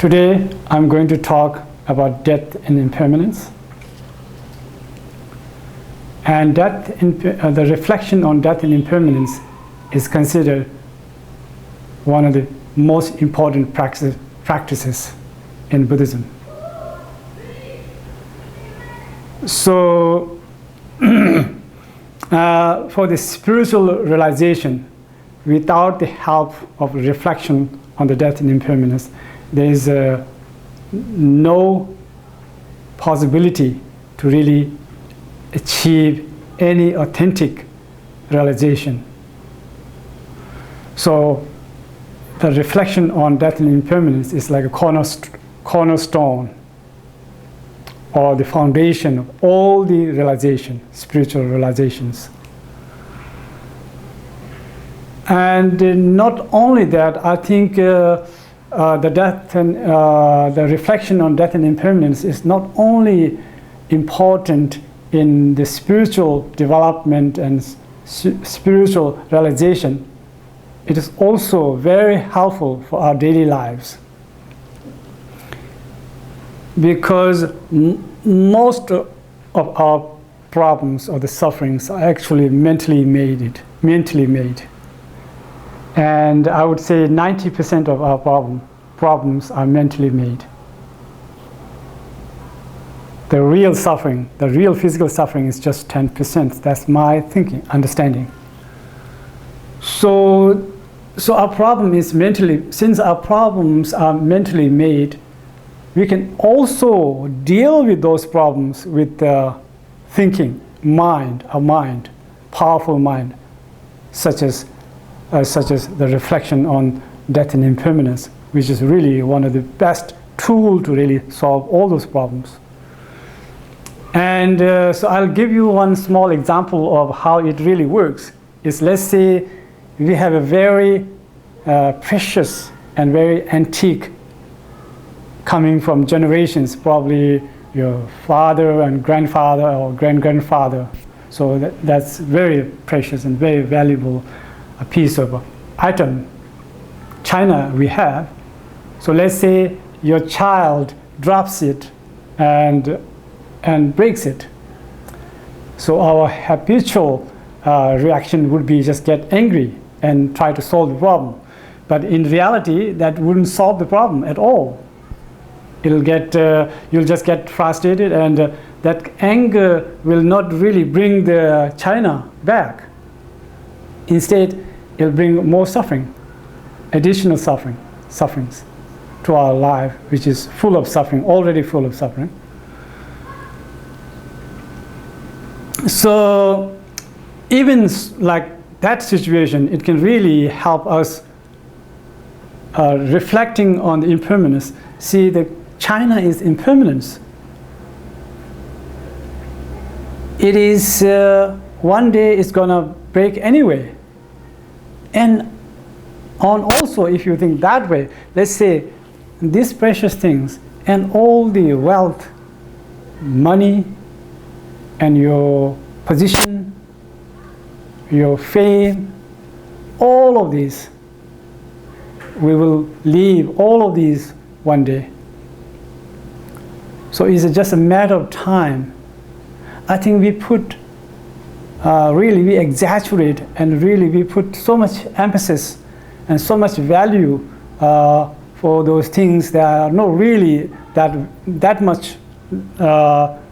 Today, I'm going to talk about death and impermanence. And the reflection on death and impermanence is considered one of the most important practices in Buddhism. So, for the spiritual realization, without the help of reflection on the death and impermanence, there is no possibility to really achieve any authentic realization. So the reflection on death and impermanence is like a cornerstone or the foundation of all the realization, spiritual realizations. And not only that, I think the death and the reflection on death and impermanence is not only important in the spiritual development and spiritual realization, it is also very helpful for our daily lives. Because most of our problems or the sufferings are actually mentally made. And I would say 90% of our problems are mentally made. The real suffering, the real physical suffering is just 10%. That's my understanding. So our problem is since our problems are mentally made, we can also deal with those problems with the thinking, powerful mind, such as the reflection on death and impermanence, which is really one of the best tools to really solve all those problems. And so I'll give you one small example of how it really works. Let's say we have a very precious and very antique coming from generations, probably your father and grandfather or great-grandfather. So that's very precious and very valuable a piece of item, china we have. So let's say your child drops it and breaks it. So our habitual reaction would be just get angry and try to solve the problem. But in reality, that wouldn't solve the problem at all. You'll just get frustrated, and that anger will not really bring the china back. Instead, it'll bring more suffering, additional sufferings to our life, which is full of suffering, already full of suffering. So even like that situation, it can really help us reflecting on the impermanence. See, the china is impermanence. It is one day it's gonna break anyway. And also, if you think that way, let's say these precious things and all the wealth, money, and your position, your fame, all of these, we will leave all of these one day. So it's just a matter of time. I think we put we exaggerate, and really we put so much emphasis and so much value for those things that are not really that much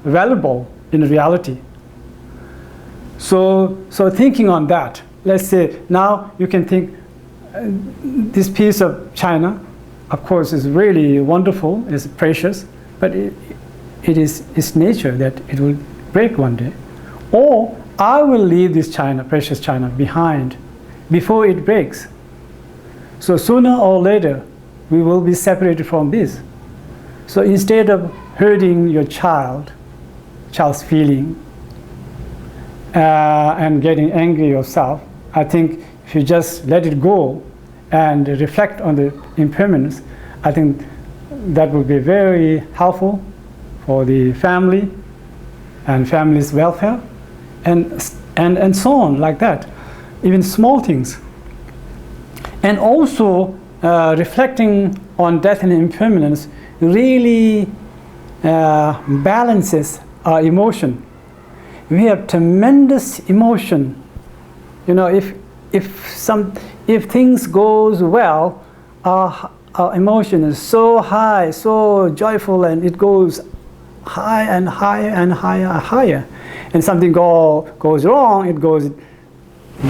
valuable in reality. So thinking on that, let's say now you can think this piece of china, of course, is really wonderful, is precious, but it is its nature that it will break one day. Or I will leave this china, precious china, behind before it breaks. So sooner or later, we will be separated from this. So instead of hurting your child's feeling and getting angry yourself, I think if you just let it go and reflect on the impermanence, I think that will be very helpful for the family and family's welfare, and so on, like that, even small things. And also reflecting on death and impermanence really balances our emotion. We have tremendous emotion. You know, if things goes well, our emotion is so high, so joyful, and it goes high and higher and higher and higher. And something goes wrong, it goes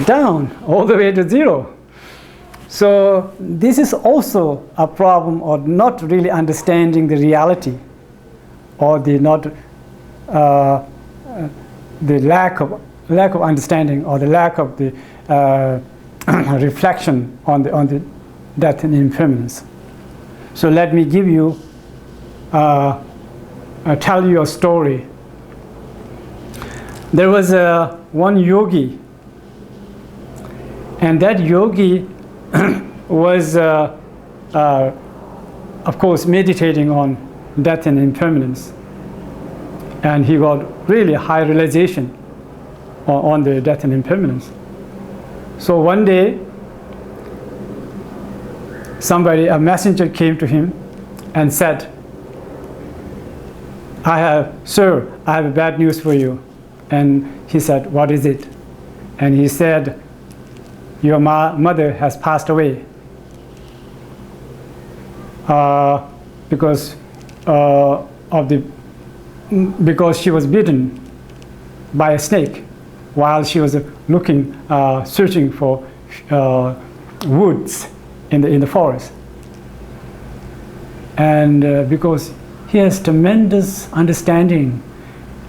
down all the way to zero. So this is also a problem of not really understanding the reality, or the lack of understanding, or the lack of the reflection on the death and impermanence. So let me give you tell you a story. There was one yogi, and that yogi was, of course, meditating on death and impermanence, and he got really high realization on the death and impermanence. So one day, a messenger came to him and said, Sir, I have bad news for you. And he said, what is it? And he said, your mother has passed away because she was bitten by a snake while she was searching for woods in the forest. And because he has tremendous understanding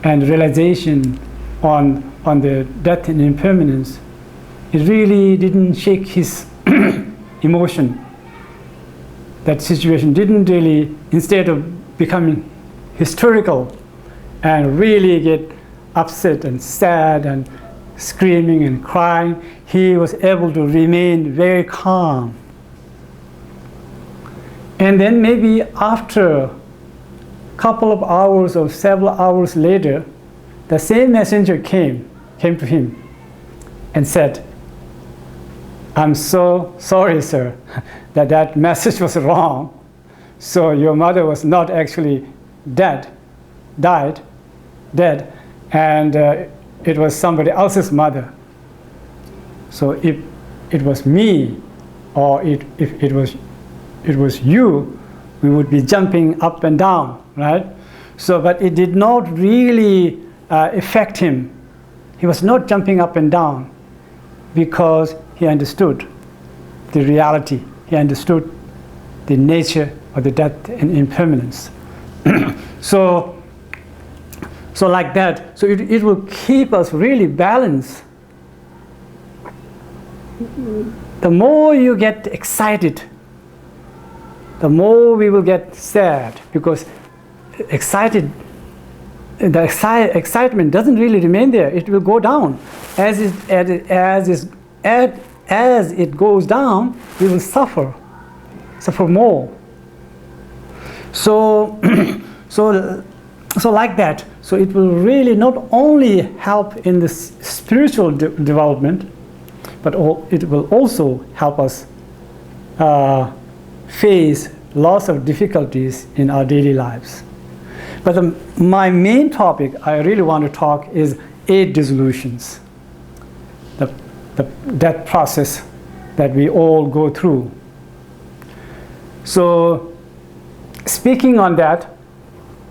and realization on the death and impermanence, it really didn't shake his emotion. That situation didn't really, instead of becoming hysterical and really get upset and sad and screaming and crying, he was able to remain very calm. And then maybe after a couple of hours or several hours later, the same messenger came to him and said, I'm so sorry, sir, that message was wrong. So your mother was not actually died, and it was somebody else's mother. So if it was me, or if it was you, we would be jumping up and down, right? So, but it did not really affect him. He was not jumping up and down because he understood the reality. He understood the nature of the death and impermanence. So like that, so it will keep us really balanced. The more you get excited, the more we will get sad, because the excitement doesn't really remain there. It will go down. As it goes down, we will suffer more. So like that. So it will really not only help in the spiritual development, but it will also help us face lots of difficulties in our daily lives. But my main topic I really want to talk is 8 dissolutions, the death process that we all go through. So speaking on that,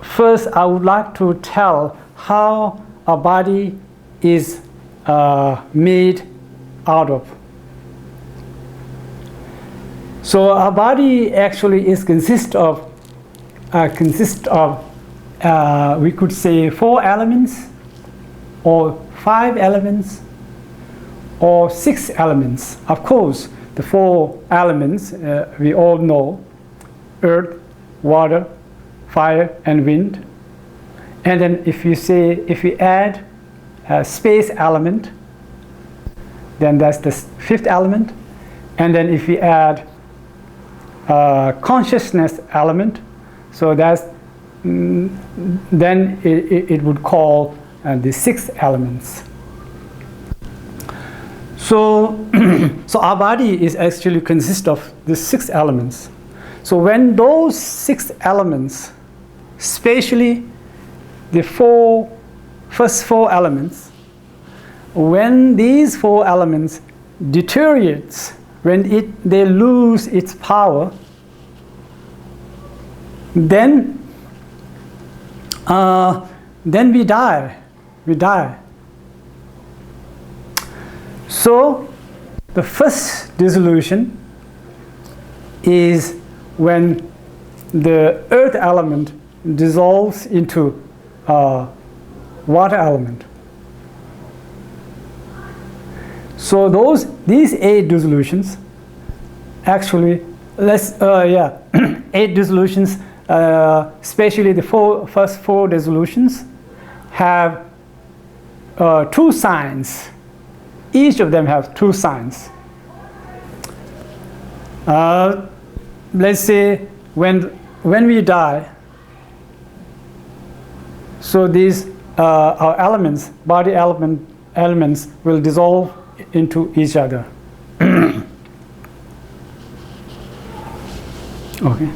first I would like to tell how our body is made out of. So our body actually consists of we could say 4 elements, or 5 elements, or 6 elements. Of course, the 4 elements we all know: earth, water, fire, and wind. And then if we add a space element, then that's the 5th element. And then if we add consciousness element, so that's then it would call the 6 elements. So, so our body is actually consists of the 6 elements. So when those 6 elements, especially the first 4 elements, when these 4 elements deteriorates, when they lose its power, then we die. We die. So the first dissolution is when the earth element dissolves into water element. So these 8 dissolutions, actually, 8 dissolutions, especially the first 4 dissolutions, have 2 signs. Each of them have 2 signs. Let's say when we die, so these our elements, body elements will dissolve into each other. Okay.